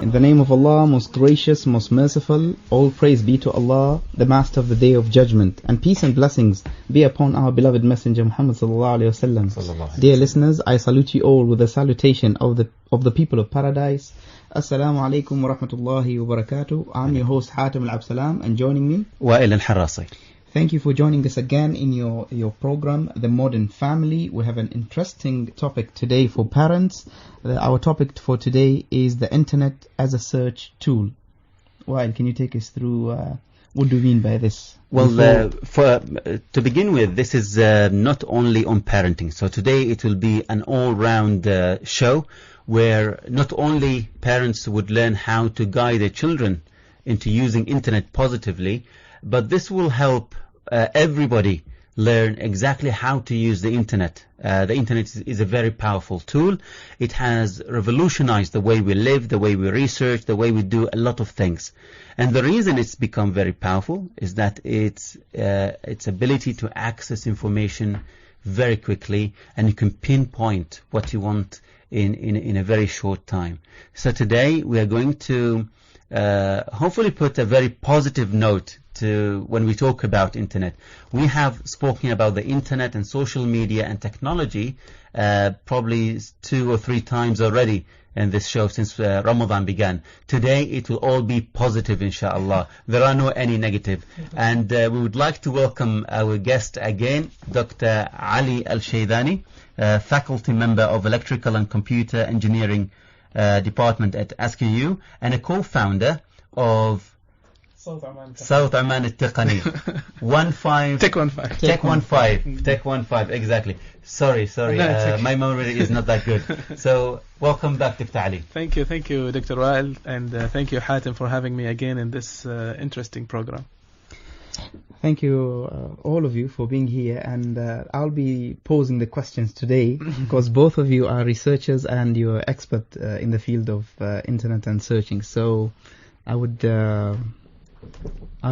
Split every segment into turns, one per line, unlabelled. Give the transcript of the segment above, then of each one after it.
In the name of Allah, most gracious, most merciful, all praise be to Allah, the Master of the Day of Judgment, and peace and blessings be upon our beloved Messenger Muhammad sallallahu alaihi wasallam. Dear listeners, I salute you all with the salutation of the people of paradise. Assalamu alaikum wa rahmatullahi wa barakatuh. I'm your host Hatim Al-Absalam, and joining me,
Wa'il Al-Harrasi.
Thank you for joining us again in your program, The Modern Family. We have an interesting topic today for parents. Our topic for today is the internet as a search tool. Wael, can you take us through what do you mean by this?
Well, to begin with, this is not only on parenting. So today it will be an all-round show where not only parents would learn how to guide their children into using internet positively, but this will help everybody learn exactly how to use the internet. The internet is a very powerful tool. It has revolutionized the way we live, the way we research, the way we do a lot of things. And the reason it's become very powerful is that its ability to access information very quickly, and you can pinpoint what you want in a very short time. So today we are going to hopefully put a very positive note to when we talk about internet. We have spoken about the internet and social media and technology probably 2 or 3 times already in this show since Ramadan began. Today it will all be positive, inshallah. There are no any negative. And we would like to welcome our guest again, Dr. Ali Al-Shaydani, faculty member of Electrical and Computer Engineering Department at SKU, and a co-founder of South Oman Al-Tiqani. Tech 15, exactly. Sorry, my memory is not that good. So, welcome back, Dr. Ali.
Thank you, Dr. Wael, and thank you, Hatim, for having me again in this interesting program.
Thank you, all of you, for being here, and I'll be posing the questions today because both of you are researchers and you're expert in the field of internet and searching. So, I'll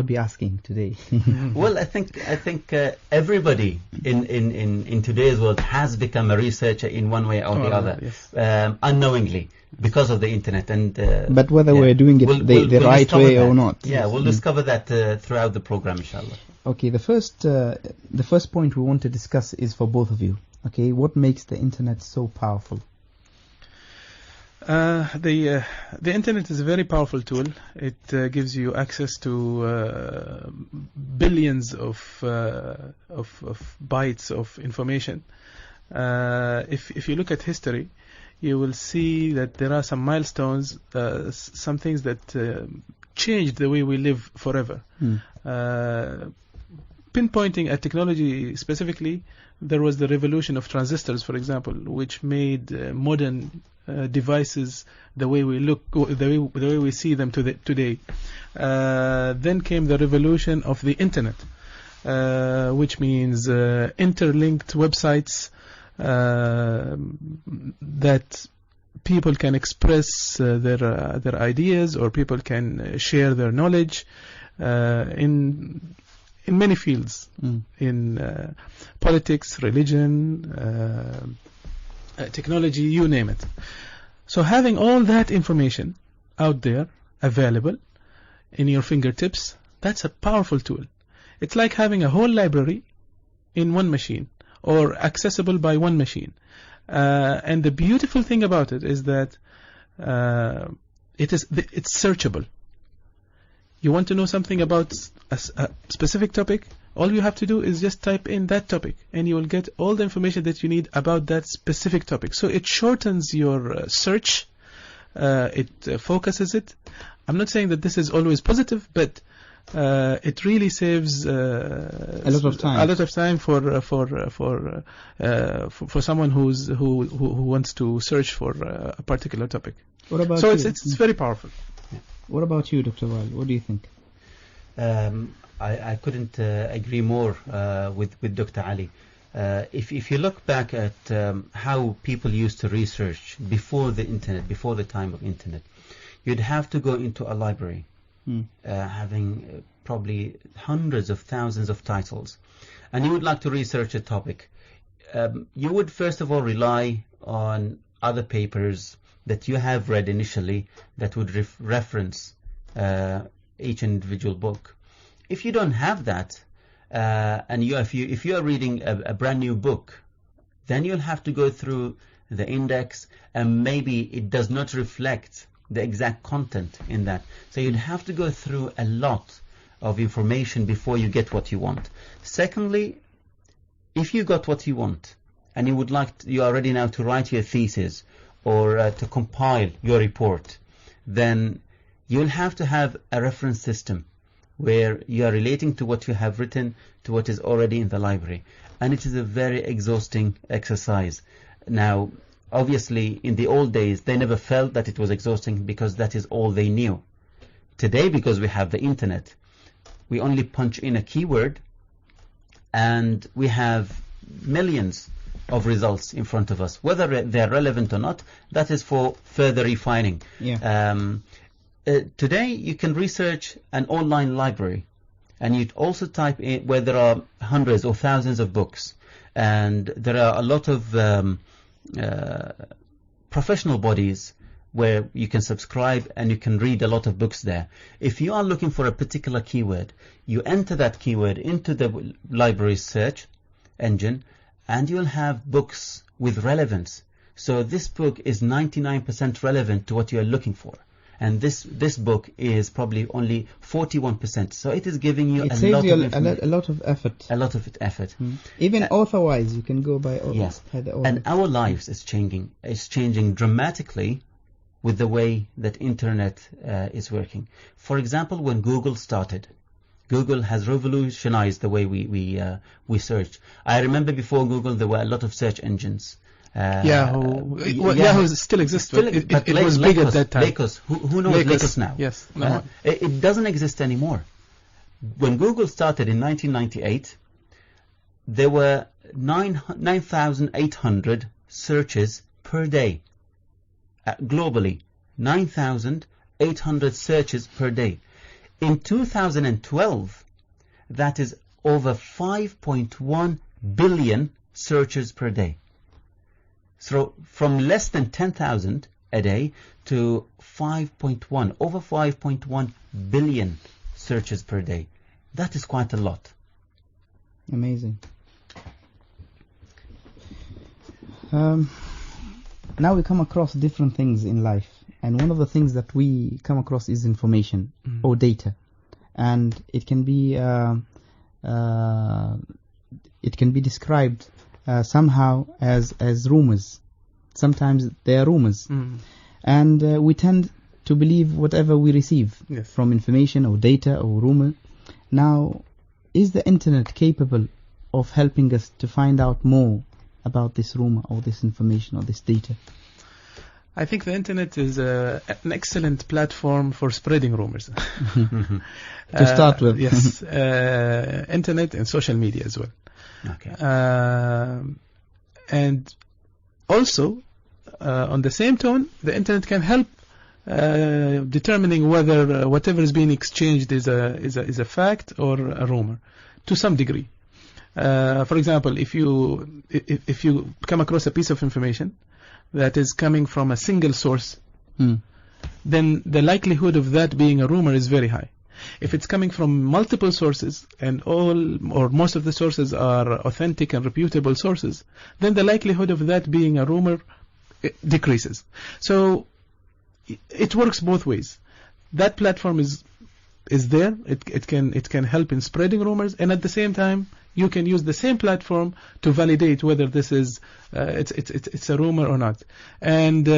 be asking today.
Well, I think everybody in today's world has become a researcher in one way or the other, yes. Unknowingly, because of the internet. And
but whether we're doing it the right way or not.
Yeah, we'll discover that throughout the program, inshallah.
Okay, the first point we want to discuss is for both of you. Okay, what makes the internet so powerful?
The internet is a very powerful tool. It gives you access to billions of bytes of information. If you look at history, you will see that there are some milestones, some things that changed the way we live forever. Pinpointing at technology specifically, there was the revolution of transistors, for example, which made modern devices the way we look, the way we see them today. Then came the revolution of the internet, which means interlinked websites that people can express their ideas, or people can share their knowledge in many fields, in politics, religion, technology, you name it. So having all that information out there, available in your fingertips, that's a powerful tool. It's like having a whole library in one machine, or accessible by one machine. And the beautiful thing about it is that it's searchable. You want to know something about a specific topic, all you have to do is just type in that topic, and you will get all the information that you need about that specific topic. So it shortens your search, it focuses it. I'm not saying that this is always positive, but it really saves
a lot of time
for someone who wants to search for a particular topic.
What about
so
you?
It's very powerful.
What about you, Dr. Wael? What do you think?
I couldn't agree more with Dr. Ali. If you look back at how people used to research before the internet, before the time of internet, you'd have to go into a library, having probably hundreds of thousands of titles, and you would like to research a topic. You would first of all rely on other papers that you have read initially that would reference each individual book. If you don't have that, and if you are reading a brand new book, then you'll have to go through the index, and maybe it does not reflect the exact content in that. So you'd have to go through a lot of information before you get what you want. Secondly, if you got what you want and you are ready now to write your thesis or to compile your report, then you'll have to have a reference system where you are relating to what you have written to what is already in the library. And it is a very exhausting exercise. Now, obviously, in the old days, they never felt that it was exhausting because that is all they knew. Today, because we have the internet, we only punch in a keyword and we have millions of results in front of us. Whether they're relevant or not, that is for further refining. Today, you can research an online library, and you'd also type in where there are hundreds or thousands of books, and there are a lot of professional bodies where you can subscribe and you can read a lot of books there. If you are looking for a particular keyword, you enter that keyword into the library search engine, and you'll have books with relevance. So this book is 99% relevant to what you are looking for. And this book is probably only 41%. So it is giving you
a lot of effort.
A lot of effort.
Even author-wise, you can go by author.
Yes. And our lives is changing. It's changing dramatically with the way that internet is working. For example, when Google started, Google has revolutionized the way we search. I remember before Google, there were a lot of search engines.
Yahoo still exists, but it was big at that time.
Lycos. Who knows Lycos now?
Yes. No.
It doesn't exist anymore. When Google started in 1998, there were 9,800 searches per day. Globally, 9,800 searches per day. In 2012, that is over 5.1 billion searches per day. So from less than 10,000 a day to over 5.1 billion searches per day. That is quite a lot.
Amazing. Now we come across different things in life, and one of the things that we come across is information or data, and it can be described somehow as rumors. Sometimes they are rumors, and we tend to believe whatever we receive from information or data or rumor. Now, is the internet capable of helping us to find out more about this rumor or this information or this data?
I think the internet is an excellent platform for spreading rumors.
To start with.
Yes. Internet and social media as well.
Okay.
And also, on the same tone, the internet can help determining whether whatever is being exchanged is a fact or a rumor, to some degree. For example, if you come across a piece of information that is coming from a single source, then the likelihood of that being a rumor is very high. If it's coming from multiple sources and all or most of the sources are authentic and reputable sources, then the likelihood of that being a rumor decreases. So it works both ways. That platform is there. It can help in spreading rumors, and at the same time you can use the same platform to validate whether this is it's a rumor or not. And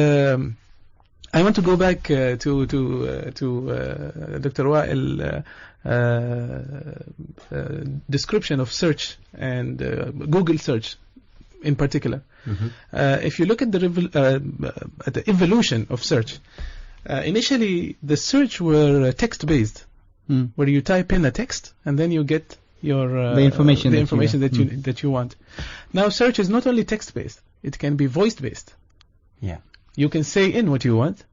I want to go back to Dr. Wael description of search and Google search in particular. If you look at the evolution of search, initially the search were text-based, where you type in a text and then you get your
the information
that you want. Now search is not only text-based; it can be voice-based.
Yeah.
You can say in what you want,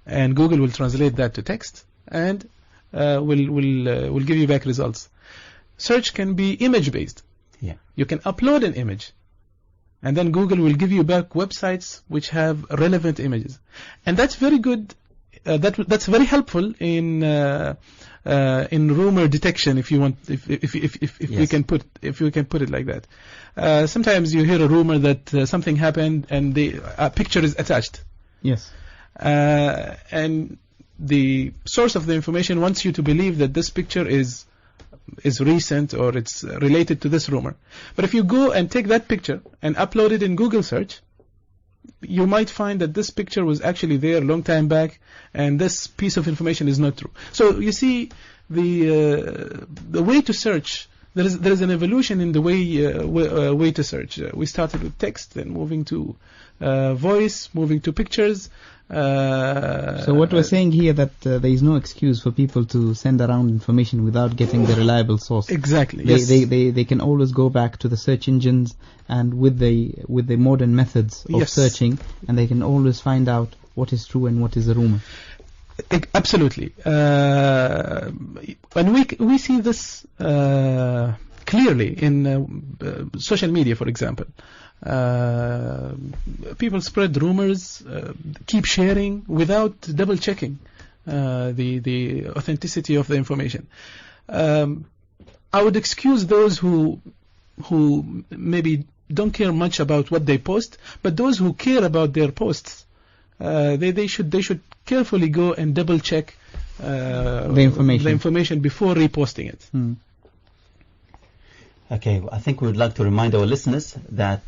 and Google will translate that to text and will give you back results. Search can be image-based.
Yeah.
You can upload an image, And then Google will give you back websites which have relevant images. And that's very good. That's very helpful in rumor detection, if you want, if
Yes.
we can put it like that. Sometimes you hear a rumor that something happened and a picture is attached.
Yes.
And the source of the information wants you to believe that this picture is recent or it's related to this rumor. But if you go and take that picture and upload it in Google search, you might find that this picture was actually there a long time back, and this piece of information is not true. So you see, the way to search, there is an evolution in the way to search. We started with text, then moving to voice, moving to pictures.
So what we're saying here that there is no excuse for people to send around information without getting the reliable source.
Exactly.
They,
Yes.
they can always go back to the search engines and with the modern methods of
Yes.
searching, and they can always find out what is true and what is a rumor.
Absolutely. And we see this clearly in social media, for example. People spread rumors, keep sharing without double checking the authenticity of the information. I would excuse those who maybe don't care much about what they post, but those who care about their posts, they should carefully go and double check the information before reposting it.
Okay, I think we would like to remind our listeners that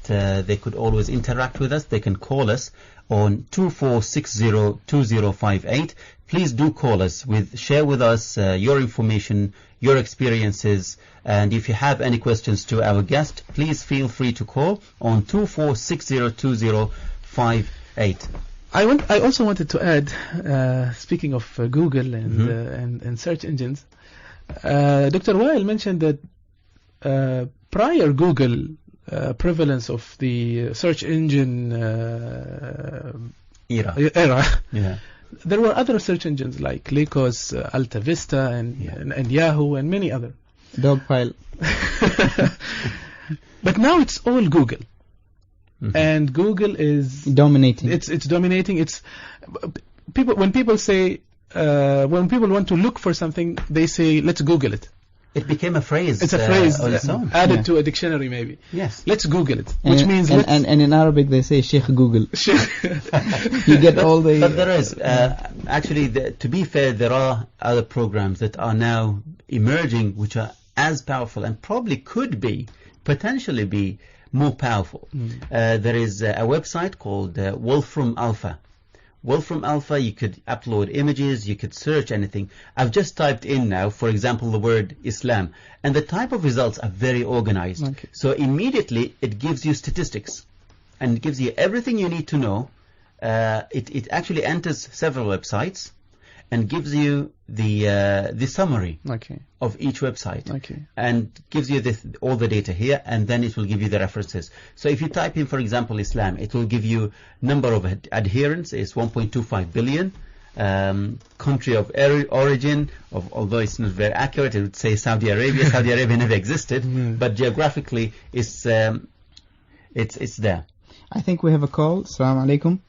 they could always interact with us. They can call us on 24602058. Please do call us. Share with us your information, your experiences, and if you have any questions to our guest, please feel free to call on 24602058.
I also wanted to add, speaking of Google and search engines, Dr. Wael mentioned that prior Google prevalence of the search engine era,
Yeah.
there were other search engines like Lycos, Alta Vista, and Yahoo, and many other.
Dogpile.
But now it's all Google. And Google is
dominating.
It's dominating. It's people when people say when people want to look for something, they say let's Google it.
It became a phrase.
It's a phrase
on its own.
added to a dictionary, maybe.
Yes.
Let's Google it, which means
and in Arabic they say Sheikh Google. You get all the.
But there is actually, to be fair, there are other programs that are now emerging which are as powerful and probably could potentially be more powerful. There is a website called Wolfram Alpha. Wolfram Alpha, you could upload images, you could search anything. I've just typed in now, for example, the word Islam, and the type of results are very organized.
Okay.
So immediately it gives you statistics, and it gives you everything you need to know. It actually enters several websites and gives you the summary of each website, and gives you all the data here, and then it will give you the references. So if you type in, for example, Islam, it will give you number of adherents is 1.25 billion. Country of origin, although it's not very accurate, it would say Saudi Arabia. Saudi Arabia never existed, but geographically it's there.
I think we have a call. Assalamu alaikum.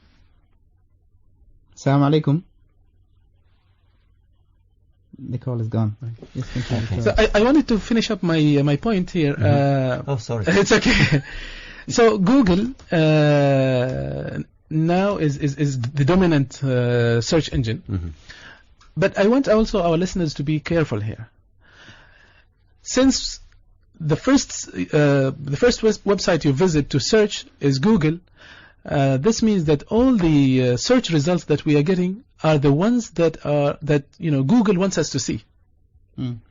Assalamu alaikum. The call is gone. Yes,
Okay.
So I wanted to finish up my point here.
Oh, sorry.
It's okay. So Google now is the dominant search engine. But I want also our listeners to be careful here. Since the first website you visit to search is Google, this means that all the search results that we are getting are the ones that Google wants us to see.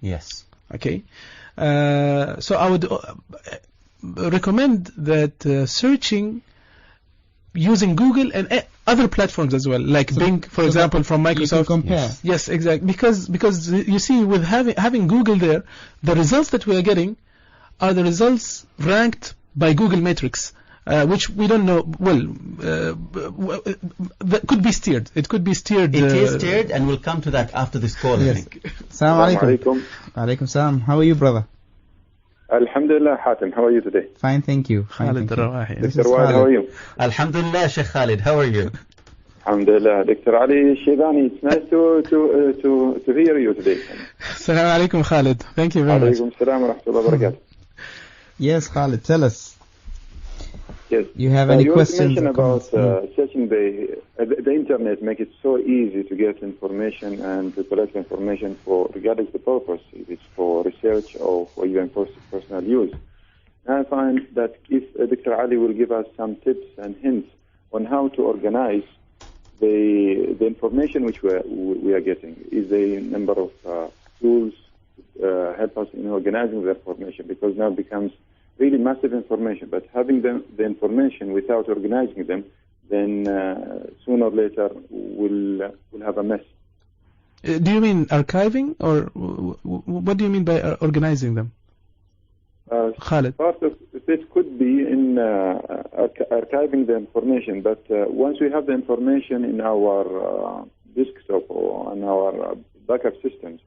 Yes.
Okay. So I would recommend that searching using Google and other platforms as well, like Bing, for example, from Microsoft.
You can compare.
Yes, exactly. Because you see, with having Google there, the results that we are getting are the results ranked by Google Metrics. Which we don't know. Well, that could be steered. It could be steered.
It is steered, and we'll come to that after this call.
Yes.
I think.
Assalamu alaikum. Alaikum salam. How are you, brother?
Alhamdulillah, Hatem. How are you today?
Fine, thank you. Fine,
Khalid
thank you.
Rawahi.
This
Dr.
is
Wael, how are you?
Alhamdulillah, Sheikh Khalid, how are you?
Alhamdulillah. Dr. Ali Shebani, it's nice to hear you today.
Assalamu alaikum, Khalid. Thank you very much.
Alaikum salam wa rahmatullahi wa barakatuh.
Yes, Khalid, tell us.
Yes.
You have any
you
questions?
mentioned
or
about
comments?
searching the internet, make it so easy to get information and to collect information for regardless the purpose, if it's for research or for even personal use. And I find that if Dr. Ali will give us some tips and hints on how to organize the information which we are getting, is a number of tools help us in organizing the information, because now it becomes really massive information, but having the information without organizing them, then sooner or later we'll have a mess.
Do you mean archiving, or what do you mean by organizing them? Khalid.
Part of this could be in archiving the information, but once we have the information in our desktop or on our backup systems,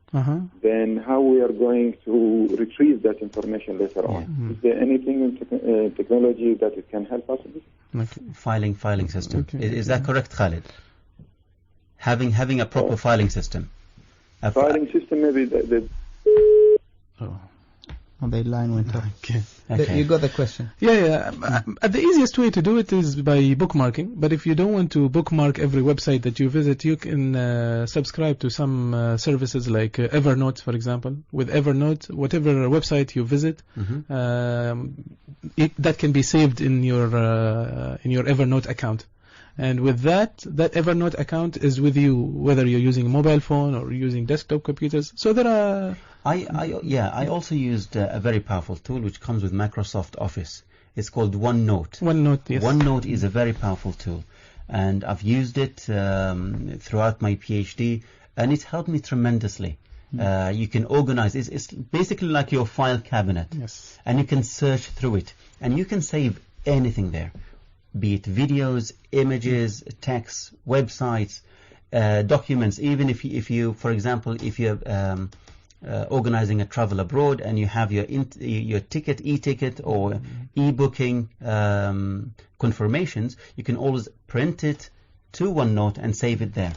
then how we are going to retrieve that information later on? Is there anything in technology that it can help us with this?
Okay. Filing system.
Okay.
Is that correct, Khalid? Having a proper filing system.
Filing system, maybe
The line went off.
Okay.
You got the question.
Yeah. The easiest way to do it is by bookmarking. But if you don't want to bookmark every website that you visit, you can subscribe to some services like Evernote, for example. With Evernote, whatever website you visit, that can be saved in your Evernote account. And with that Evernote account is with you, whether you're using a mobile phone or using desktop computers. So there are...
I also used a very powerful tool which comes with Microsoft Office. It's called OneNote.
OneNote, yes.
OneNote is a very powerful tool, and I've used it throughout my PhD, and it helped me tremendously. You can organize. It's basically like your file cabinet,
yes, and
you can search through it, and you can save anything there, be it videos, images, text, websites, documents. Even if you, for example, if you're organizing a travel abroad and you have your ticket, e-ticket or e-booking confirmations, you can always print it to OneNote and save it there.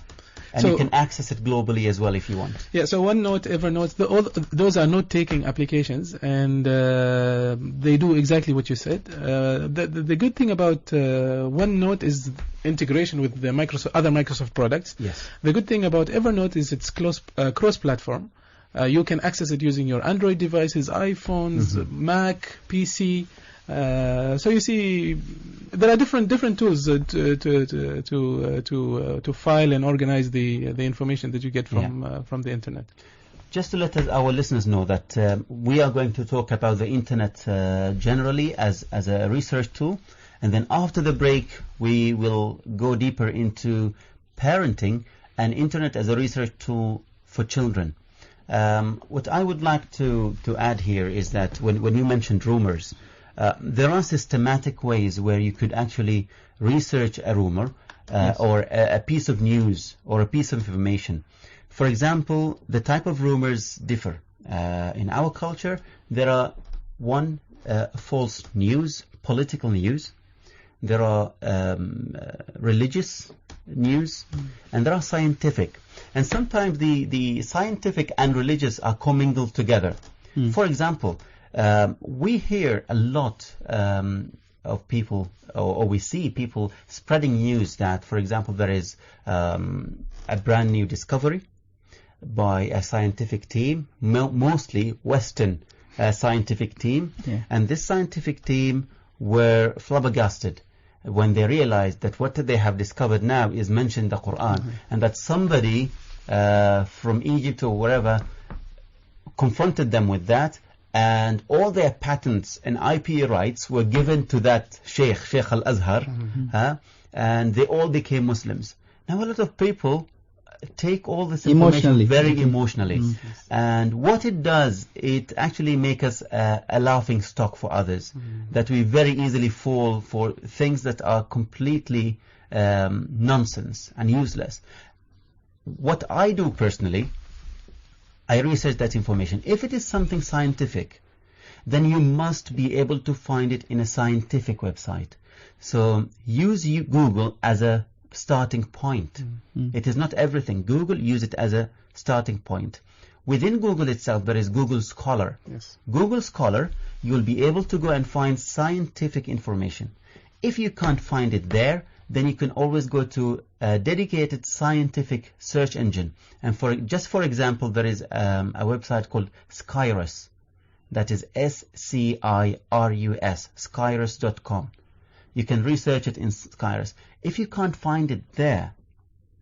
And you can access it globally as well if you want.
Yeah, so OneNote, Evernote, those are note-taking applications, and they do exactly what you said. The good thing about OneNote is integration with the other Microsoft products.
Yes.
The good thing about Evernote is it's cross-platform. You can access it using your Android devices, iPhones, Mac, PC. So you see, there are different tools to file and organize the information that you get from the internet.
Just to let our listeners know that we are going to talk about the internet generally as a research tool, and then after the break we will go deeper into parenting and internet as a research tool for children. What I would like to add here is that when you mentioned rumors, there are systematic ways where you could actually research a rumor or a piece of news or a piece of information. For example, the type of rumors differ. In our culture, there are false news, political news. There are religious news, and there are scientific. And sometimes the scientific and religious are commingled together. For example, we hear a lot of people, or we see people spreading news that, for example, there is a brand new discovery by a scientific team, mostly Western scientific team, and this scientific team were flabbergasted when they realized that what they have discovered now is mentioned in the Quran, and that somebody from Egypt or wherever confronted them with that, and all their patents and IP rights were given to that Sheikh Al-Azhar, and they all became Muslims. Now a lot of people take all this information very emotionally, and what it does, it actually makes us a laughing stock for others, that we very easily fall for things that are completely nonsense and useless. What I do personally, I research that information. If it is something scientific, then you must be able to find it in a scientific website. So use Google as a starting point. It is not everything. Google, use it as a starting point. Within Google itself, there is Google Scholar.
Yes.
Google Scholar, you'll be able to go and find scientific information. If you can't find it there, then you can always go to a dedicated scientific search engine. And for example, there is a website called Scirus. That is SCIRUS, Scirus.com. You can research it in Scirus. If you can't find it there,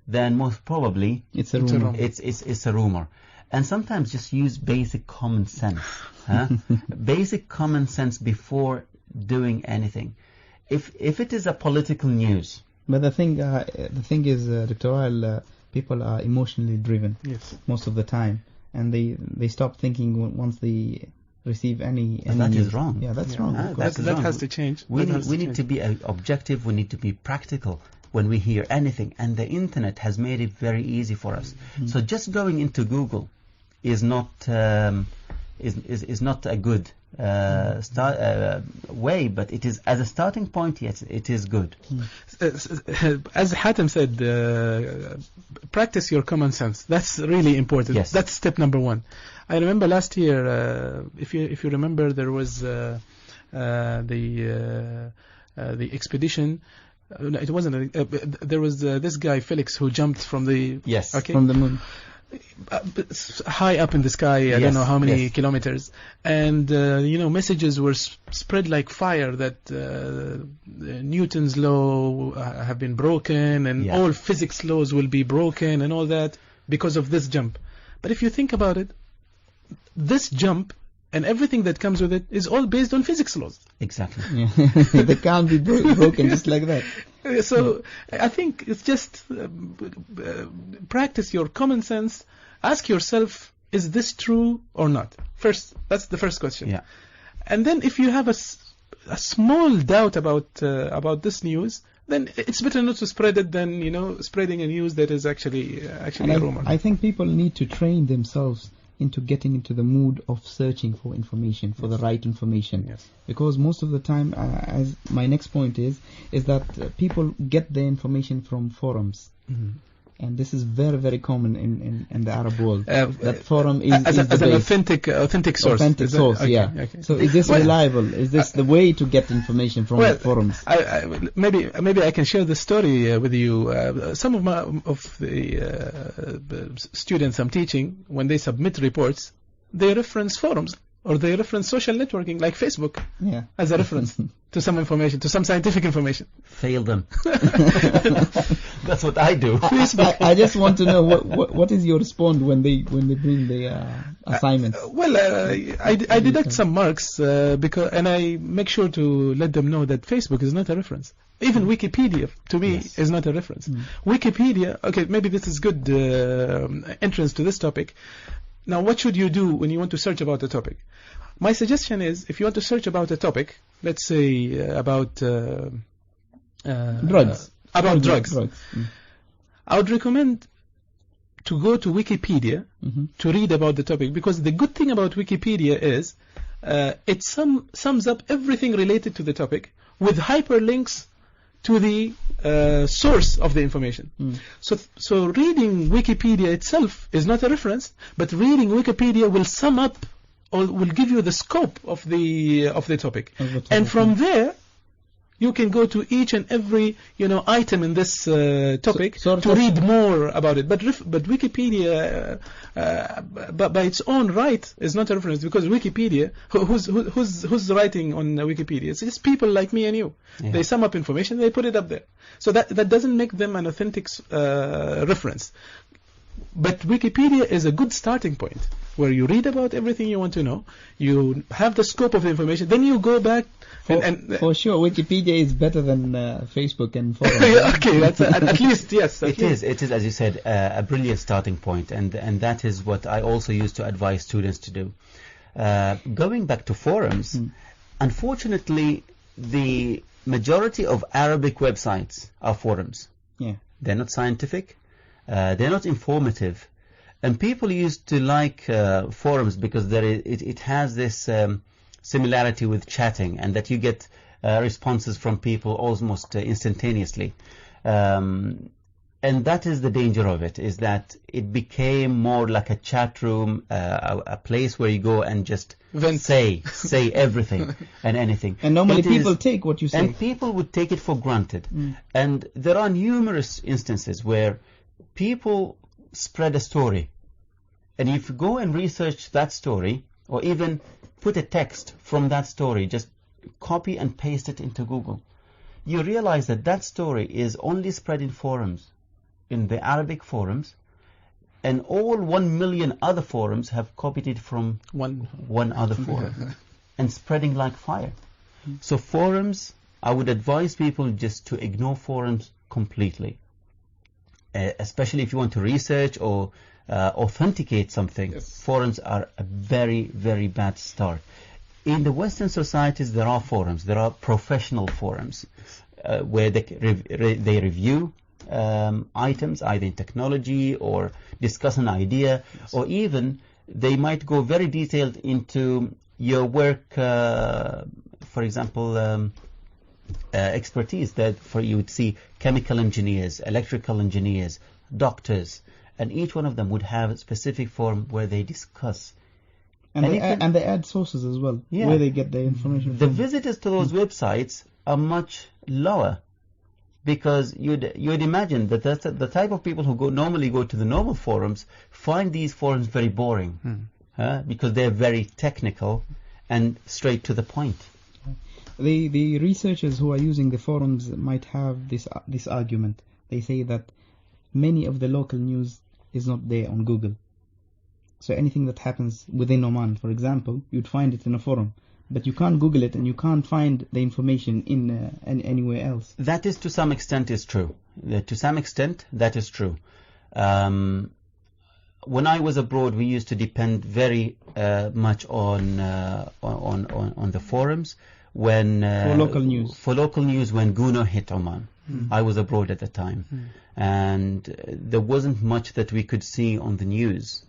then most probably
it's a rumor.
It's a rumor. And sometimes just use basic common sense. Basic common sense before doing anything. If it is a political news.
But the thing is, Dr. Wael, people are emotionally driven.
Yes.
Most of the time, and they stop thinking once they receive any
that
news.
Is wrong.
Yeah, that's wrong.
That has to change.
We need to be objective. We need to be practical when we hear anything, and the internet has made it very easy for us. So just going into Google is not is not a good way, but it is as a starting point. Yes, it is good.
As Hatem said, practice your common sense. That's really important.
Yes.
That's step number one. I remember last year, if you remember, there was the expedition. No, it wasn't. There was this guy Felix who jumped from the
from the moon.
High up in the sky, I don't know how many kilometers, and messages were spread like fire that Newton's law have been broken, and all physics laws will be broken, and all that because of this jump. But if you think about it, this jump and everything that comes with it is all based on physics laws.
Exactly.
They can't be broken just like that.
So I think it's just practice your common sense. Ask yourself, is this true or not? First, that's the first question.
Yeah.
And then if you have a small doubt about this news, then it's better not to spread it than spreading a news that is actually a rumor.
I think people need to train themselves into getting into the mood of searching for information, for the right information.
Yes.
Because most of the time, as my next point is that people get their information from forums. And this is very, very common in the Arab world. That forum is
as
the
an
base.
authentic source.
Authentic source,
Okay.
So is this reliable? Is this the way to get information from the forums?
Maybe I can share the story with you. Some of the students I'm teaching, when they submit reports, they reference forums or they reference social networking like Facebook as a reference to some information, to some scientific information.
Fail them. That's what I do.
I just want to know what is your response when they bring the assignments?
I deduct some marks and I make sure to let them know that Facebook is not a reference. Even Wikipedia, to me, is not a reference. Wikipedia, okay, maybe this is good entrance to this topic. Now, what should you do when you want to search about a topic? My suggestion is, if you want to search about a topic, let's say about
drugs.
About drugs. I would recommend to go to Wikipedia to read about the topic, because the good thing about Wikipedia is it sums up everything related to the topic with hyperlinks to the source of the information. So reading Wikipedia itself is not a reference, but reading Wikipedia will sum up or will give you the scope of the topic. And from there, you can go to each and every item in this topic to read more about it. But Wikipedia, by its own right, is not a reference, because Wikipedia, who's writing on Wikipedia? It's just people like me and you. Yeah. They sum up information, they put it up there. So that doesn't make them an authentic reference. But Wikipedia is a good starting point, where you read about everything you want to know, you have the scope of the information, then you go back.
For sure, Wikipedia is better than Facebook and forums.
Okay, that's at least, yes.
It is, as you said, a brilliant starting point, and that is what I also used to advise students to do. Going back to forums, unfortunately, the majority of Arabic websites are forums.
Yeah.
They're not scientific. They're not informative, and people used to like forums because it has this similarity with chatting, and that you get responses from people almost instantaneously. And that is the danger of it, is that it became more like a chat room, a place where you go and just say everything and anything.
And normally people take what you say.
And people would take it for granted. And there are numerous instances where people spread a story. And if you go and research that story, or even put a text from that story, just copy and paste it into Google, you realize that that story is only spread in forums, in the Arabic forums, and all 1 million other forums have copied it from one other forum and spreading like fire. So forums, I would advise people just to ignore forums completely, especially if you want to research or authenticate something.
Yes.
Forums are a very, very bad start. In the Western societies, there are forums. There are professional forums where they review items, either in technology or discuss an idea, or even they might go very detailed into your work, for example, expertise. That for you would see chemical engineers, electrical engineers, doctors, and each one of them would have a specific forum where they discuss.
And they add sources as well, where they get their information
The
from.
visitors to those websites are much lower, because you'd imagine that the type of people who normally go to the normal forums find these forums very boring, because they're very technical and straight to the point.
The researchers who are using the forums might have this argument. They say that many of the local news is not there on Google. So anything that happens within Oman, for example, you'd find it in a forum. But you can't Google it, and you can't find the information in anywhere else.
That is, to some extent, is true. To some extent, that is true. When I was abroad, we used to depend very much on the forums
for local news.
For local news, when Guno hit Oman, I was abroad at the time, and there wasn't much that we could see on the news.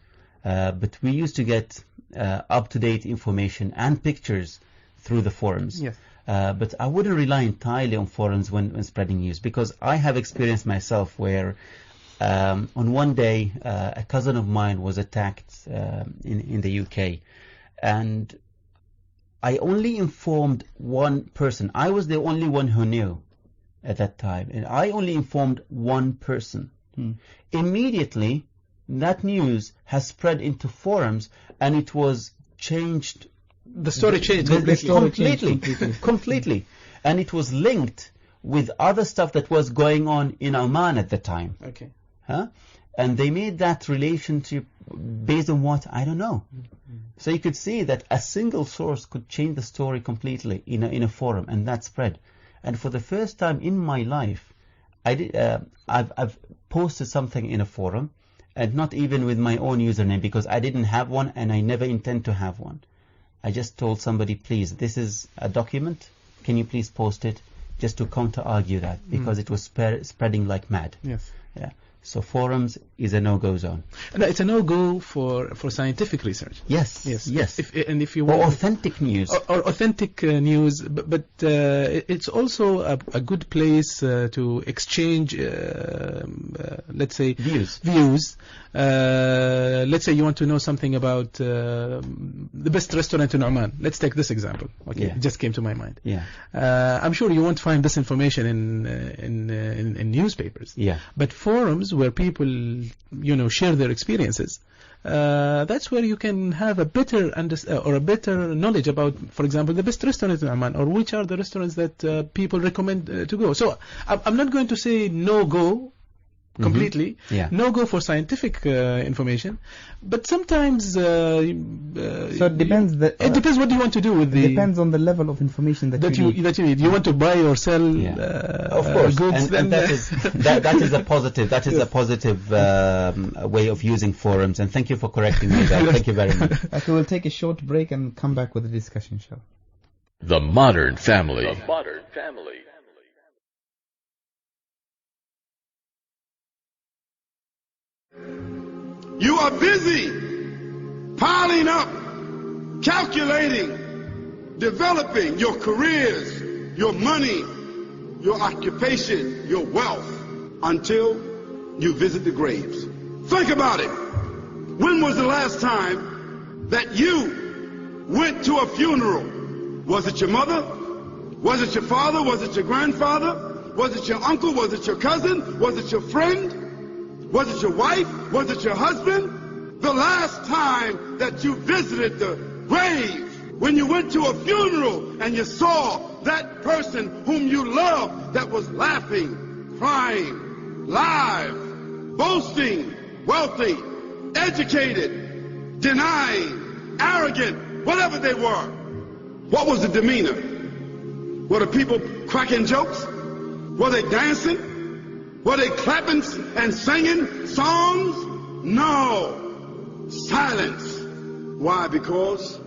But we used to get up-to-date information and pictures through the forums.
Yes.
But I wouldn't rely entirely on forums when spreading news, because I have experienced myself where on one day a cousin of mine was attacked in the UK, and I only informed one person. I was the only one who knew at that time, and I only informed one person. Immediately, that news has spread into forums, and it was changed.
The story changed
completely. And it was linked with other stuff that was going on in Oman at the time.
Okay.
And they made that relationship based on what? I don't know. So you could see that a single source could change the story completely in a forum, and that spread. And for the first time in my life, I've posted something in a forum, and not even with my own username, because I didn't have one and I never intend to have one. I just told somebody, please, this is a document, can you please post it, just to counter-argue that, because it was spreading like mad.
Yes.
Yeah. So forums is a no-go zone.
No, it's a no-go for scientific research.
Yes.
If you
or
want
authentic news.
Or authentic news, but it's also a good place to exchange, let's say,
views.
Let's say you want to know something about the best restaurant in Oman. Let's take this example. Okay,
Yeah.
It just came to my mind.
Yeah.
I'm sure you won't find this information in newspapers.
Yeah.
But forums where people, share their experiences, that's where you can have a better or a better knowledge about, for example, the best restaurants in Oman, or which are the restaurants that people recommend to go. So I'm not going to say no go completely, no go for scientific information, but sometimes
so it depends.
It depends what you want to do with the.
It depends on the level of information that you need.
You want to buy or sell
of course,
goods.
and that is a positive. That is a positive way of using forums. And thank you for correcting me. Thank you very much.
Okay, we'll take a short break and come back with the discussion show.
The Modern Family.
You are busy piling up, calculating, developing your careers, your money, your occupation, your wealth, until you visit the graves. Think about it. When was the last time that you went to a funeral? Was it your mother? Was it your father? Was it your grandfather? Was it your uncle? Was it your cousin? Was it your friend? Was it your wife? Was it your husband? The last time that you visited the grave, when you went to a funeral and you saw that person whom you loved that was laughing, crying, live, boasting, wealthy, educated, denying, arrogant, whatever they were. What was the demeanor? Were the people cracking jokes? Were they dancing? Were they clapping and singing songs? No. Silence. Why? Because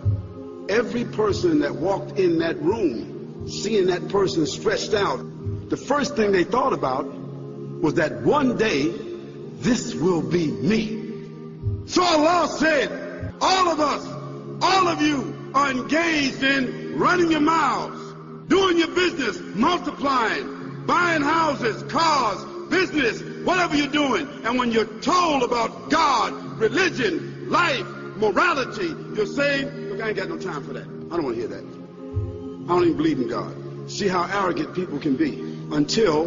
every person that walked in that room, seeing that person stretched out, the first thing they thought about was that one day, this will be me. So Allah said, all of us, all of you are engaged in running your mouths, doing your business, multiplying, buying houses, cars, business, whatever you're doing. And when you're told about God, religion, life, morality, you're saying, look, I ain't got no time for that. I don't want to hear that. I don't even believe in God. See how arrogant people can be until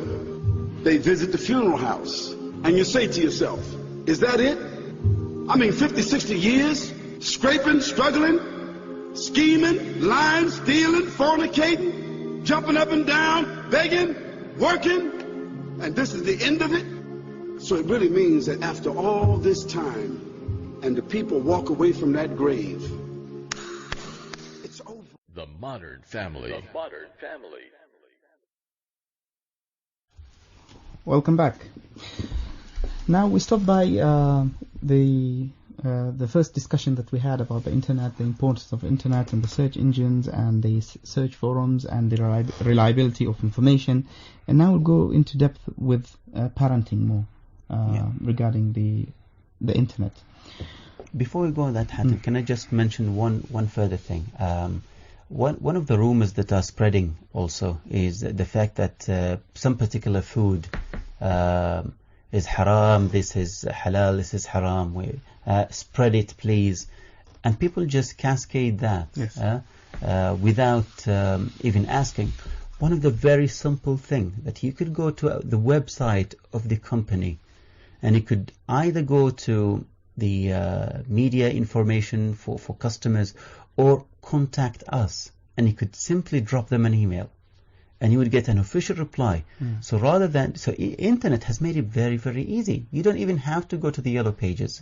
they visit the funeral house. And you say to yourself, is that it? I mean, 50, 60 years, scraping, struggling, scheming, lying, stealing, fornicating, jumping up and down, begging, working, and this is the end of it? So it really means that after all this time, and the people walk away from that grave, it's over.
The Modern Family. The Modern Family.
Welcome back. Now we stop by the first discussion that we had about the internet, the importance of internet and the search engines and the search forums and the reliability of information. And now we'll go into depth with parenting more regarding the internet.
Before we go on that, Hatem, can I just mention one further thing? One of the rumors that are spreading also is the fact that some particular food is haram, this is halal, this is haram, spread it please. And people just cascade that without even asking. One of the very simple thing that you could go to the website of the company and you could either go to the media information for customers or contact us, and you could simply drop them an email and you would get an official reply. So rather than, internet has made it very, very easy. You don't even have to go to the yellow pages.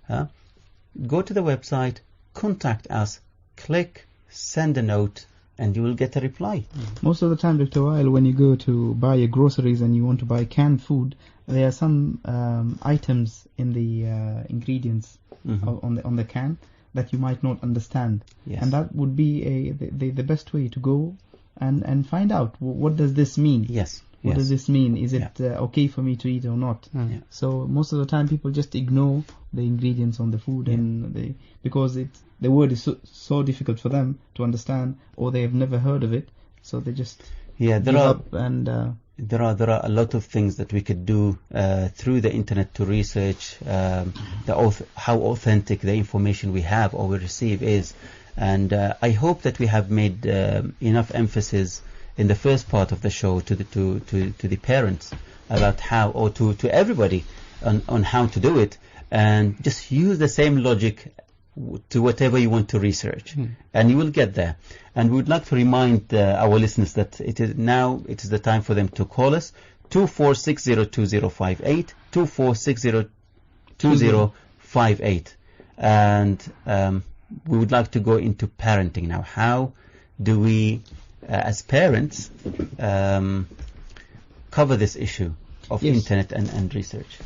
Go to the website, contact us, click, send a note, and you will get a reply.
Most of the time, Dr. Wael, when you go to buy your groceries and you want to buy canned food, there are some items in the ingredients on the can that you might not understand.
Yes.
And that would be the best way to go and find out, what does this mean?
Yes.
What does this mean? Is it okay for me to eat or not? So most of the time people just ignore the ingredients on the food and because the word is so difficult for them to understand, or they have never heard of it, so they just give up. And
there are a lot of things that we could do through the internet to research how authentic the information we have or we receive is. And I hope that we have made enough emphasis in the first part of the show to the parents about how, or to everybody on how to do it, and just use the same logic to whatever you want to research, and you will get there. And we would like to remind our listeners that it is the time for them to call us 24602058, 24602058, and we would like to go into parenting now. How do we, as parents, cover this issue of internet and research?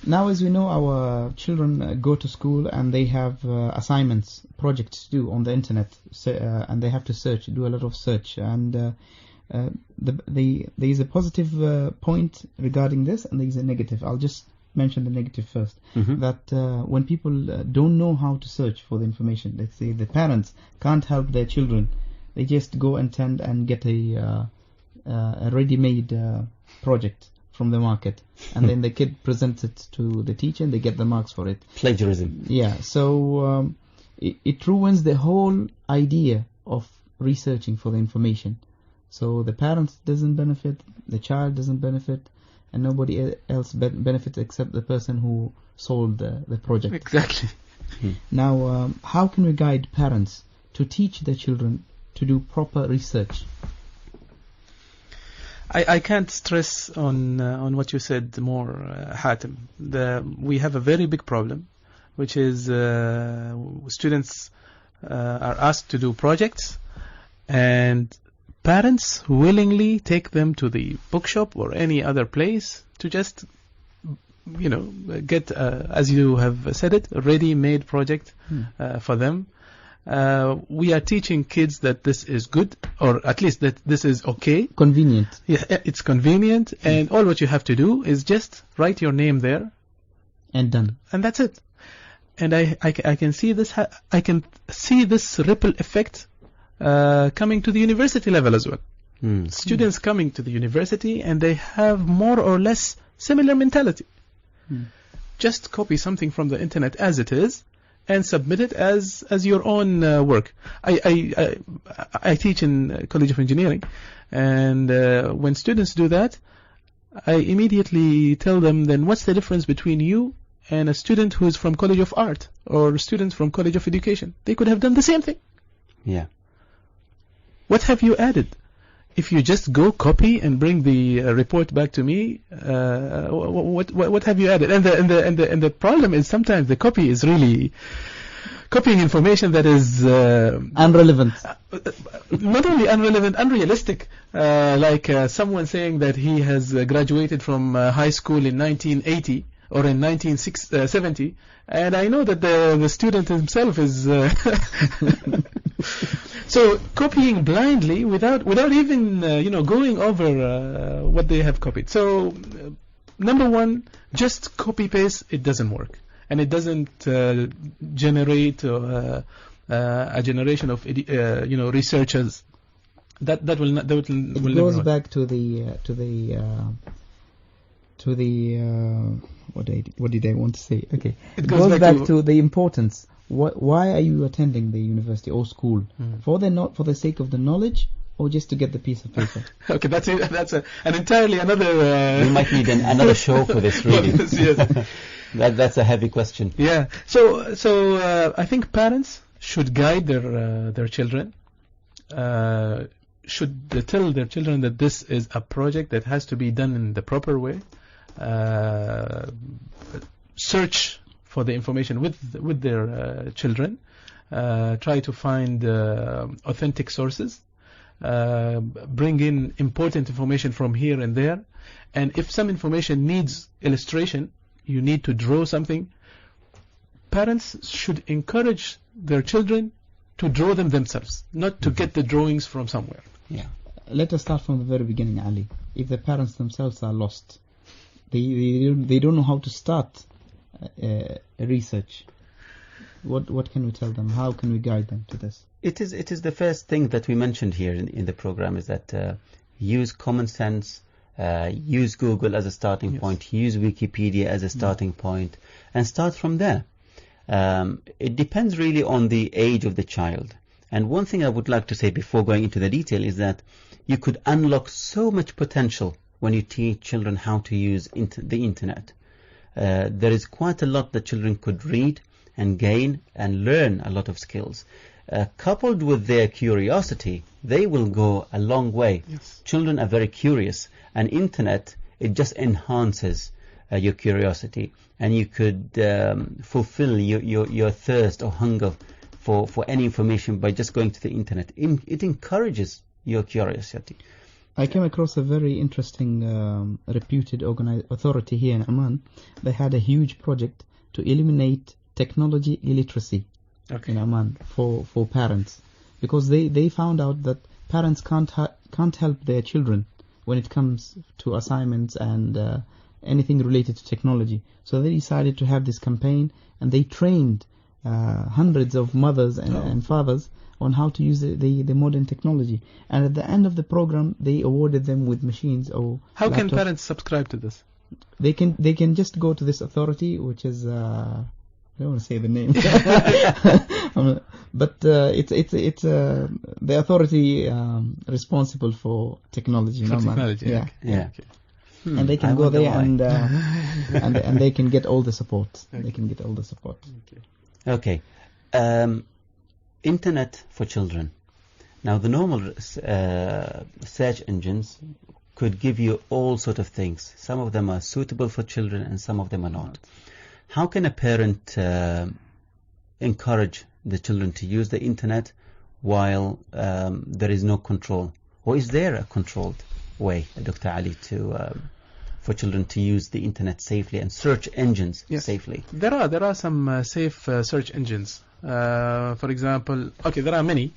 Now, as we know, our children go to school and they have assignments, projects to do on the internet, and they have to do a lot of search. And there is a positive point regarding this, and there is a negative. I'll just mention the negative first. That when people don't know how to search for the information, let's say the parents can't help their children they just go and attend and get a ready-made project from the market, and then the kid presents it to the teacher and they get the marks for it.
Plagiarism.
Yeah, so it ruins the whole idea of researching for the information. So the parent doesn't benefit, the child doesn't benefit, and nobody else benefits except the person who sold the project.
Exactly.
Now, how can we guide parents to teach their children to do proper research?
I can't stress on what you said more, Hatem. We have a very big problem, which is students are asked to do projects, and parents willingly take them to the bookshop or any other place to just, get, as you have said it, a ready-made project for them. We are teaching kids that this is good, or at least that this is okay.
Convenient.
Yeah, it's convenient, and all what you have to do is just write your name there,
and done.
And that's it. And I can see this. I can see this ripple effect coming to the university level as well. Students coming to the university, and they have more or less similar mentality. Just copy something from the internet as it is, and submit it as your own work. I teach in College of Engineering, and when students do that, I immediately tell them, then what's the difference between you and a student who is from College of Art or a student from College of Education? They could have done the same thing.
Yeah.
What have you added? If you just go copy and bring the report back to me, what have you added? And the problem is sometimes the copy is really copying information that is
unrelevant.
Not only unrelevant, unrealistic. Like someone saying that he has graduated from high school in 1980 or in 1970, and I know that the student himself is. So copying blindly without even going over what they have copied. So number one, just copy paste. It doesn't work, and it doesn't generate a generation of researchers. That will not. That will
it goes back to the what did I want to say? Okay, it goes back to the importance. Why are you attending the university or school? For the sake of the knowledge, or just to get the piece of paper?
Okay, that's an entirely another.
We might need another show for this, really.
Yes.
That's a heavy question.
Yeah. So I think parents should guide their children. Should tell their children that this is a project that has to be done in the proper way. Search for the information with their children. Try to find authentic sources. Bring in important information from here and there. And if some information needs illustration, you need to draw something. Parents should encourage their children to draw them themselves, not to get the drawings from somewhere.
Yeah. Let us start from the very beginning, Ali. If the parents themselves are lost, they don't know how to start research. What can we tell them? How can we guide them to this?
It is the first thing that we mentioned here in the program, is that use common sense, use Google as a starting point, use Wikipedia as a starting point, and start from there. It depends really on the age of the child. And one thing I would like to say before going into the detail is that you could unlock so much potential when you teach children how to use the internet. There is quite a lot that children could read and gain and learn a lot of skills. Coupled with their curiosity, they will go a long way.
Yes.
Children are very curious, and internet, it just enhances your curiosity, and you could fulfill your thirst or hunger for any information by just going to the internet. It encourages your curiosity.
I came across a very interesting reputed authority here in Oman. They had a huge project to eliminate technology illiteracy in Oman for parents, because they found out that parents can't help their children when it comes to assignments and anything related to technology. So they decided to have this campaign, and they trained hundreds of mothers and fathers on how to use the modern technology. And at the end of the program, they awarded them with machines or
How can
laptops.
parents subscribe to this?
They can just go to this authority, which is I don't want to say the name, but it's the authority responsible for technology.
For
normal.
technology,
yeah.
okay.
Yeah.
Okay.
And they can
I
go
wonder
there
why.
and they can get all the support.
Okay.
They can get all the support.
Okay. Internet for children. Now, the normal search engines could give you all sort of things. Some of them are suitable for children and some of them are not. How can a parent encourage the children to use the internet while there is no control? Or is there a controlled way, Dr. Ali, for children to use the internet safely and search engines safely?
There are some safe search engines. For example, there are many.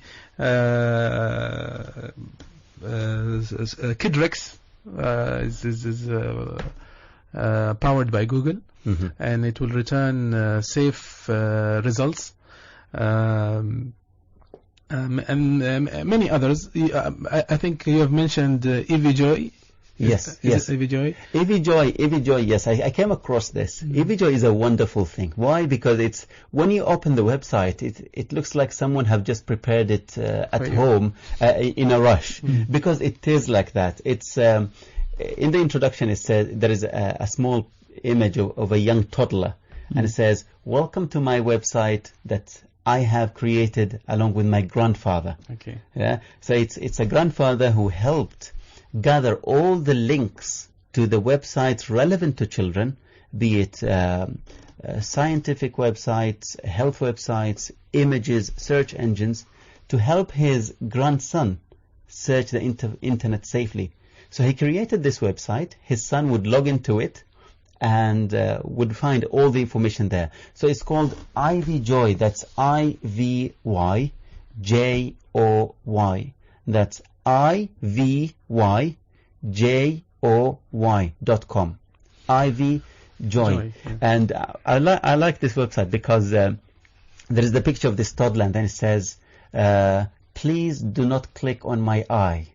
Kidrex is powered by Google, and it will return safe results. And many others. I think you have mentioned EVJoy.
Yes.
EVJoy.
EVJoy, yes. I came across this. EVJoy is a wonderful thing. Why? Because it's when you open the website, it looks like someone have just prepared it at home in a rush, because it is like that. It's in the introduction. It says there is a small image of a young toddler, and it says, "Welcome to my website that I have created along with my grandfather."
Okay.
Yeah. So it's a grandfather who helped gather all the links to the websites relevant to children, be it scientific websites, health websites, images, search engines, to help his grandson search the internet safely. So he created this website. His son would log into it and would find all the information there. So it's called IVJoy. That's IVYJOY. That's IVYJOY.com. IVJoy. And I like this website because there is the picture of this toddler, and then it says, "Please do not click on my eye."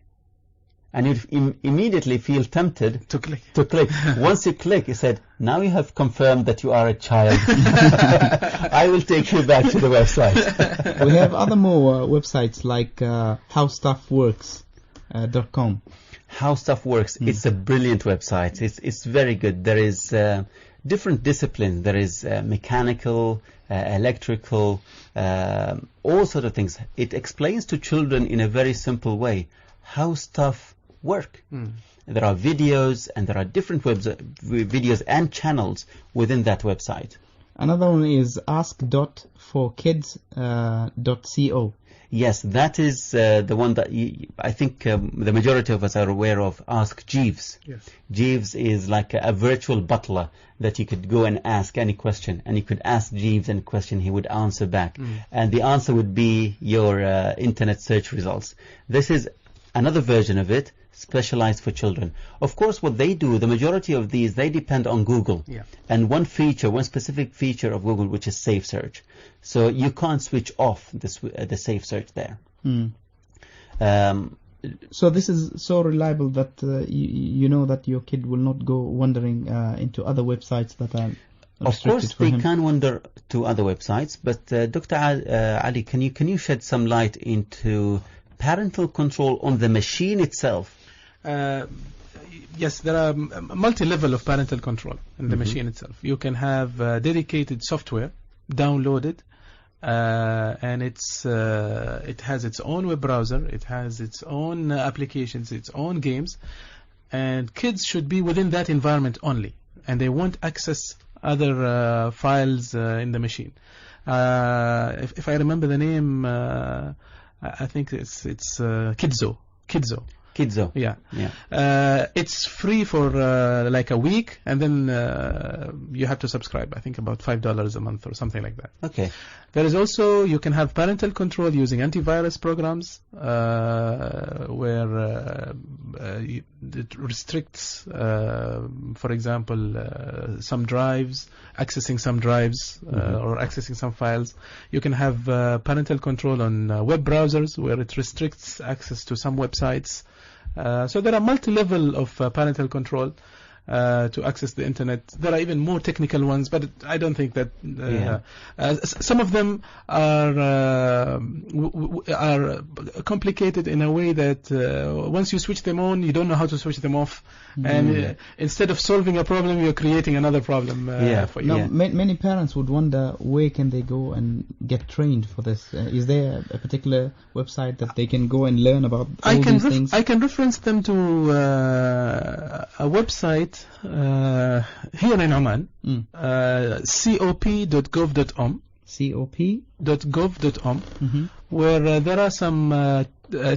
And you immediately feel tempted
to click.
Once you click, it said, "Now you have confirmed that you are a child. I will take you back to the website."
We have other more websites like howstuffworks.com.
How Stuff Works. It's a brilliant website. It's very good. There is different disciplines. There is mechanical, electrical, all sort of things. It explains to children in a very simple way how stuff work. There are videos, and there are different videos and channels within that website.
Another one is ask.forkids.co.
Yes, that is the one that I think the majority of us are aware of. Ask Jeeves.
Yes.
Jeeves is like a virtual butler that you could go and ask any question, and you could ask Jeeves any question, he would answer back. And the answer would be your internet search results. This is another version of it, specialized for children. Of course, what they do, the majority of these, they depend on Google.
Yeah.
And one specific feature of Google, which is Safe Search. So you can't switch off the Safe Search there.
So this is so reliable that you know that your kid will not go wandering into other websites that are
Of course, they can wander to other websites, but Dr. Ali, can you shed some light into parental control on the machine itself?
Yes, there are multi-level of parental control in the machine itself. You can have dedicated software downloaded, and it has its own web browser, it has its own applications, its own games, and kids should be within that environment only, and they won't access other files in the machine. If I remember the name, I think it's Kidzo.
Kidzo.
Yeah.
Yeah.
It's free for like a week, and then you have to subscribe. I think about $5 a month or something like that.
Okay.
There is also, you can have parental control using antivirus programs, where it restricts, for example, some drives, accessing some drives, or accessing some files. You can have parental control on web browsers, where it restricts access to some websites. So there are multi-level of parental control to access the internet. There are even more technical ones, but I don't think that some of them are complicated in a way that once you switch them on, you don't know how to switch them off, and instead of solving a problem, you're creating another problem for you.
Now, many parents would wonder where can they go and get trained for this. Is there a particular website that they can go and learn about all these things?
I can reference them to a website here in Oman, cop.gov.om.
cop.gov.om,
where there are some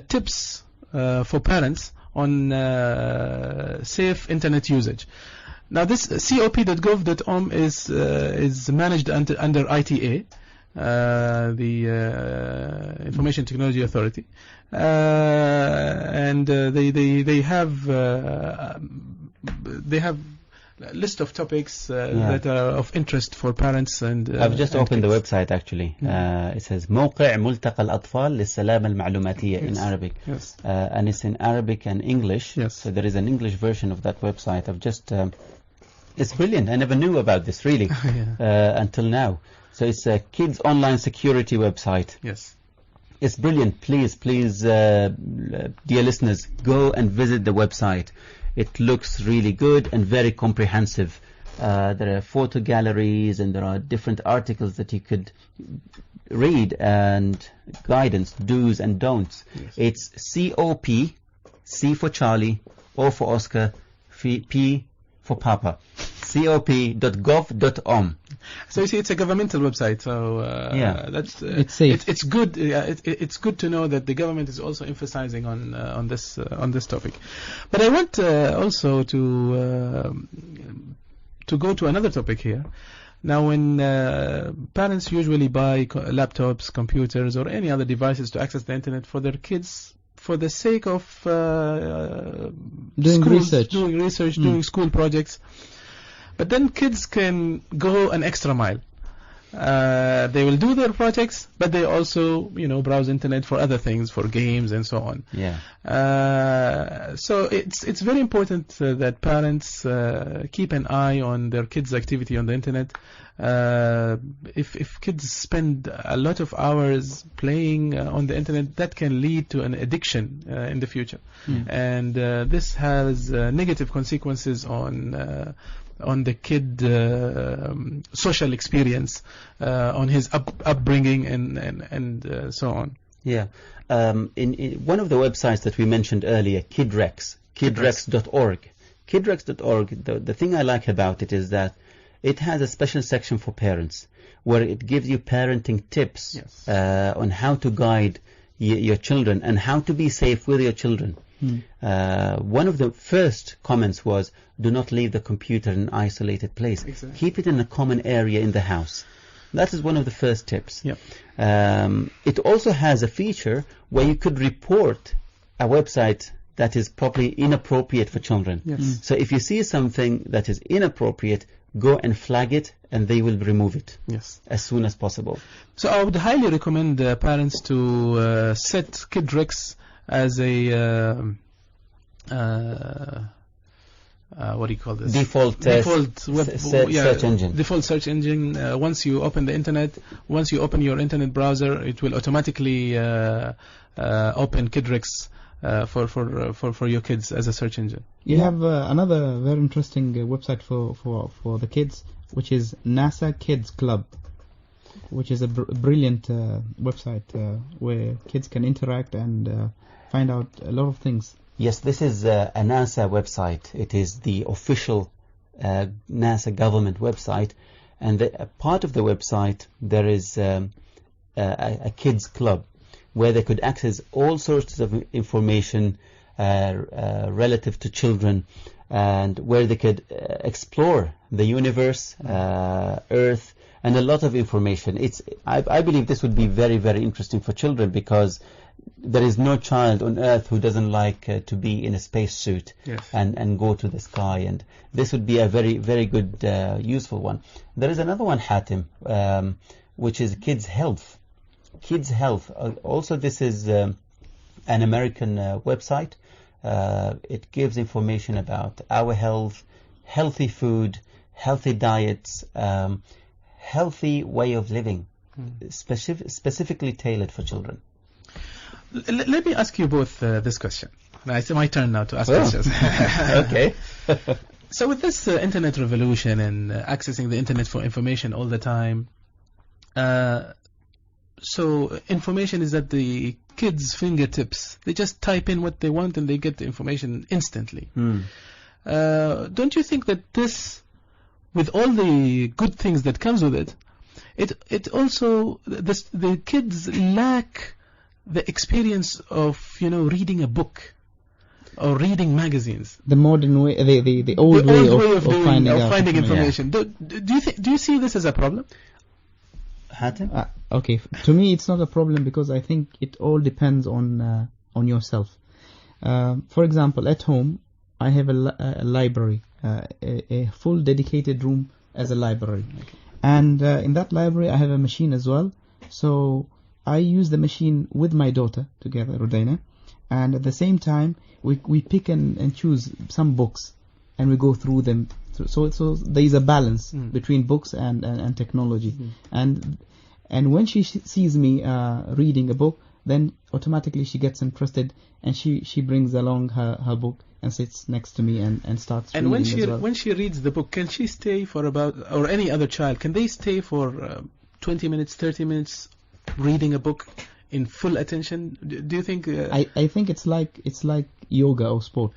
tips for parents on safe internet usage. Now, this cop.gov.om is managed under ITA, the Information Technology Authority, and they have a list of topics that are of interest for parents and
I've just opened
kids.
the website actually. It says موقع ملتقى الأطفال للسلامة المعلوماتية in Arabic.
Yes.
And it's in Arabic and English.
Yes.
So there is an English version of that website. I've just it's brilliant. I never knew about this really until now. So it's a kids online security website.
Yes.
It's brilliant. Please, dear listeners, go and visit the website. It looks really good and very comprehensive. There are photo galleries and there are different articles that you could read and guidance, do's and don'ts.
Yes.
It's COP, C for Charlie, O for Oscar, P for Papa. cop.gov.om.
So you see, it's a governmental website. So that's
it's safe.
It's good. It's good to know that the government is also emphasizing on this topic. But I want also to go to another topic here. Now, when parents usually buy laptops, computers, or any other devices to access the internet for their kids, for the sake of
doing research,
doing school projects. But then kids can go an extra mile. They will do their projects, but they also, browse internet for other things, for games and so on.
Yeah.
So it's very important that parents keep an eye on their kids' activity on the internet. If kids spend a lot of hours playing on the internet, that can lead to an addiction in the future, and this has negative consequences on the kid social experience, on his upbringing and so on.
Yeah. In one of the websites that we mentioned earlier, kidrex.org. Kidrex.org, the thing I like about it is that it has a special section for parents where it gives you parenting tips on how to guide your children and how to be safe with your children. One of the first comments was, do not leave the computer in an isolated place.
Exactly.
Keep it in a common area in the house. That is one of the first tips.
Yep.
It also has a feature where you could report a website that is probably inappropriate for children.
Yes.
So if you see something that is inappropriate, go and flag it and they will remove it as soon as possible.
So I would highly recommend parents to set Kidrex as a what do you call this?
Default search engine.
Default search engine. Once you open the internet, once you open your internet browser, it will automatically open Kidrex for your kids as a search engine.
You have another very interesting website for the kids, which is NASA Kids Club, which is a brilliant website where kids can interact and find out a lot of things.
Yes, this is a NASA website. It is the official NASA government website, and part of the website there is a kids club where they could access all sorts of information relative to children, and where they could explore the universe, Earth, and a lot of information. I believe this would be very, very interesting for children, because there is no child on Earth who doesn't like to be in a spacesuit and go to the sky, and this would be a very, very good, useful one. There is another one, Hatim, which is Kids Health. Kids Health. Also, this is an American website. It gives information about our health, healthy food, healthy diets, healthy way of living, specifically tailored for children.
Let me ask you both this question. Now, it's my turn now to ask questions.
Okay.
So with this internet revolution and accessing the internet for information all the time, so information is at the kids' fingertips. They just type in what they want and they get the information instantly. Don't you think that this, with all the good things that comes with it, it also, the kids lack the experience of, reading a book or reading magazines.
The modern way, the old way of finding
information. Do you see this as a problem?
Hatim?
Okay, to me it's not a problem, because I think it all depends on yourself. For example, at home I have a library, a full dedicated room as a library, and in that library I have a machine as well. So I use the machine with my daughter together, Rudaina, and at the same time we pick and choose some books and we go through them. So there is a balance between books and technology. And when she sees me reading a book, then automatically she gets interested, and she brings along her book and sits next to me and starts reading as well.
When she reads the book, can she stay for or any other child, can they stay for 20 minutes, 30 minutes reading a book in full attention? Do you think?
I think it's like yoga or sport.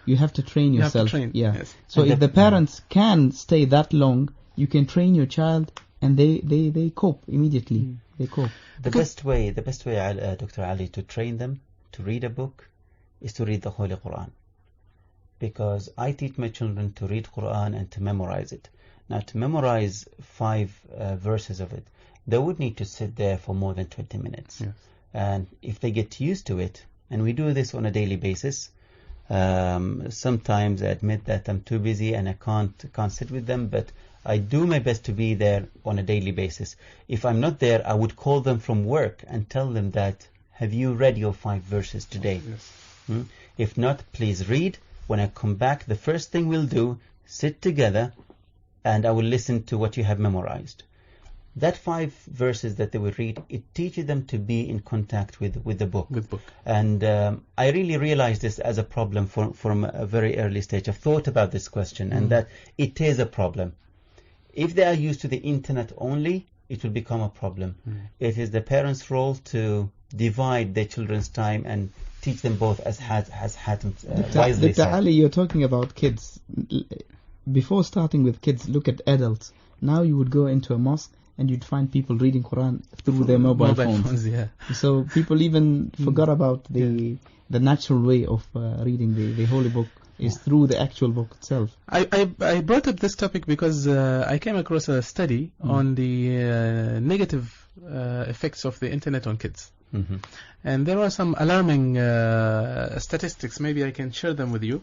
You have to train yourself.
You have to train.
Yeah.
Yes.
So if the parents can stay that long, you can train your child, and they cope immediately. They cope.
The best way, Dr. Ali, to train them to read a book is to read the Holy Quran. Because I teach my children to read Quran and to memorize it. Now, to memorize 5 verses of it, they would need to sit there for more than 20 minutes.
Yes.
And if they get used to it, and we do this on a daily basis, sometimes I admit that I'm too busy and I can't sit with them, but I do my best to be there on a daily basis. If I'm not there, I would call them from work and tell them that, have you read your 5 verses today?
Yes.
If not, please read. When I come back, the first thing we'll do, sit together, and I will listen to what you have memorized. That 5 verses that they will read, it teaches them to be in contact with the book. And I really realized this as a problem from a very early stage. I've thought about this question, and that it is a problem. If they are used to the internet only, it will become a problem. It is the parents' role to divide their children's time and teach them both, as Hatim wisely said.
Dr. Ali, you're talking about kids. Before starting with kids, look at adults. Now you would go into a mosque and you'd find people reading Quran through their mobile phones.
Yeah.
So people even forgot about the natural way of reading the holy book is through the actual book itself.
I brought up this topic because I came across a study on the negative effects of the internet on kids. And there are some alarming statistics. Maybe I can share them with you.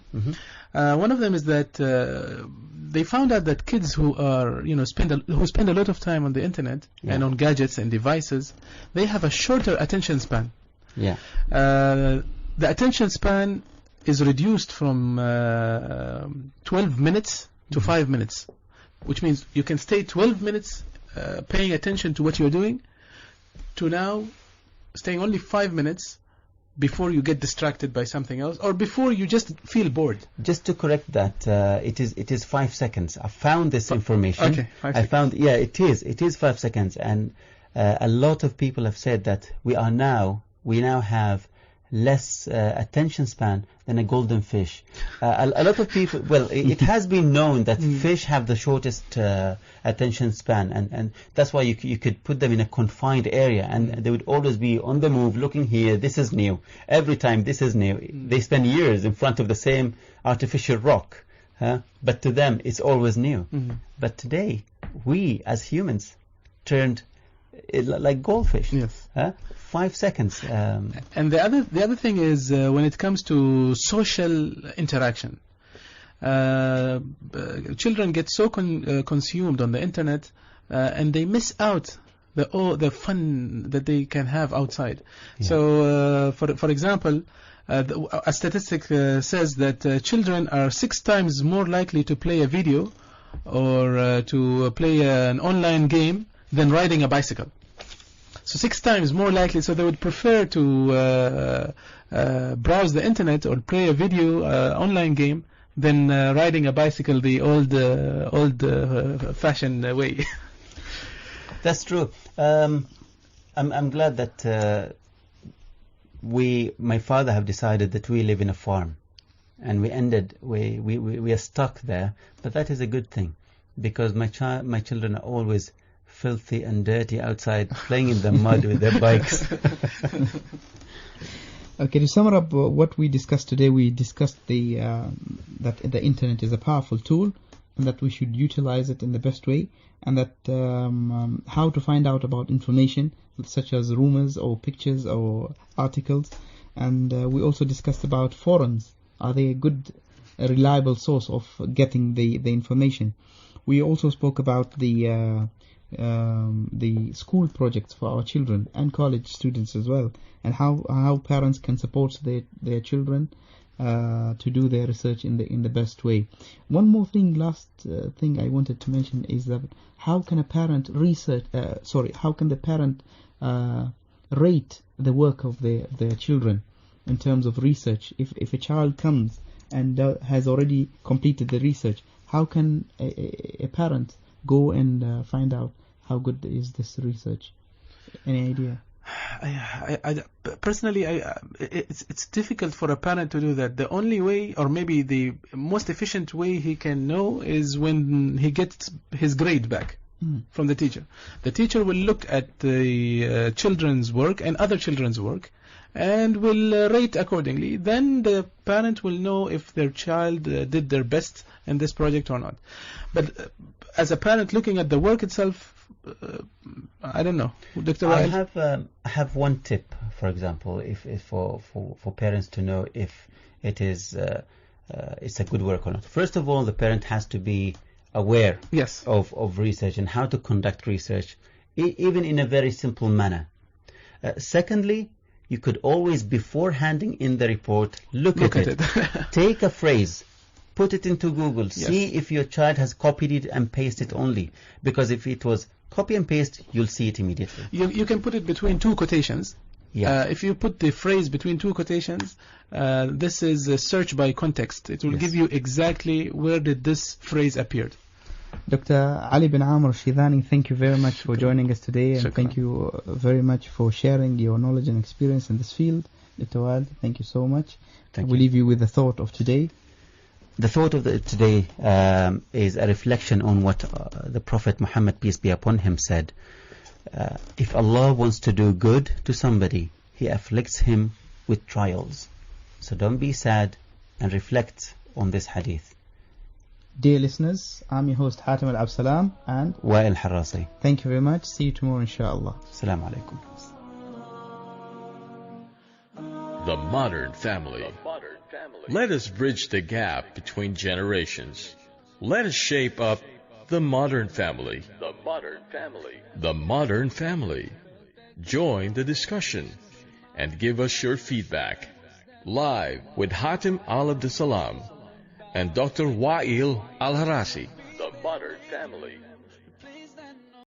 One of them is that they found out that kids who are, spend a lot of time on the internet and on gadgets and devices, they have a shorter attention span.
Yeah.
The attention span is reduced from 12 minutes to 5 minutes, which means you can stay 12 minutes paying attention to what you're doing, to now staying only 5 minutes before you get distracted by something else, or before you just feel bored.
Just to correct that, it is 5 seconds. I found this information.
Okay, 5 seconds.
It is 5 seconds, and a lot of people have said that we now have less attention span than a golden fish. A lot of people, well, it has been known that fish have the shortest attention span, and that's why you could put them in a confined area, and they would always be on the move, looking here, this is new. Every time, this is new. They spend years in front of the same artificial rock, but to them, it's always new. But today, we as humans turned like goldfish.
Yes.
5 seconds.
And the other thing is when it comes to social interaction, children get so consumed on the internet, and they miss out the fun that they can have outside. Yeah. So, for example, a statistic says that children are 6 times more likely to play a video or to play an online game than riding a bicycle. So 6 times more likely, so they would prefer to browse the internet or play a video online game than riding a bicycle the old fashioned way.
That's true. I'm glad that my father have decided that we live in a farm, and we are stuck there. But that is a good thing, because my children are always filthy and dirty outside, playing in the mud with their bikes.
Okay, to sum up what we discussed today, we discussed that the internet is a powerful tool, and that we should utilize it in the best way, and that how to find out about information such as rumors or pictures or articles. And we also discussed about forums. Are they a reliable source of getting the information? We also spoke about the school projects for our children and college students as well, and how parents can support their children to do their research in the best way. One more thing, last thing I wanted to mention is that how can a parent how can the parent rate the work of their children in terms of research? If a child comes and has already completed the research, how can a parent go and find out how good is this research? Any idea?
I personally, it's difficult for a parent to do that. The only way, or maybe the most efficient way he can know, is when he gets his grade back from the teacher. The teacher will look at the children's work and other children's work, and will rate accordingly. Then the parent will know if their child did their best in this project or not. But as a parent looking at the work itself, I don't know, Dr.
I have one tip, for example, if for parents to know if it is it's a good work or not. First of all, the parent has to be aware of research and how to conduct research, even in a very simple manner. Secondly, you could always, before handing in the report, look at it. Take a phrase, put it into Google, see if your child has copied it and pasted it only. Because if it was copy and paste, you'll see it immediately.
You can put it between 2 quotations.
Yeah.
If you put the phrase between 2 quotations, this is a search by context. It will give you exactly where did this phrase appeared.
Dr. Ali bin Amr Shidhani, thank you very much for joining us today, and thank you very much for sharing your knowledge and experience in this field. Dr. Wad, thank you so much. We leave you with the thought of today.
The thought of today is a reflection on what the Prophet Muhammad, peace be upon him, said. If Allah wants to do good to somebody, He afflicts him with trials. So don't be sad, and reflect on this hadith.
Dear listeners, I'm your host Hatim Al-Absalam and
Wa'il Harasi.
Thank you very much. See you tomorrow, inshallah.
Assalamu alaikum.
The Modern Family. Let us bridge the gap between generations. Let us shape up the modern family. The Modern Family. The Modern Family. Join the discussion and give us your feedback. Live with Hatim Al-Abdussalam and Dr. Wa'il Al-Harasi. The Modern Family.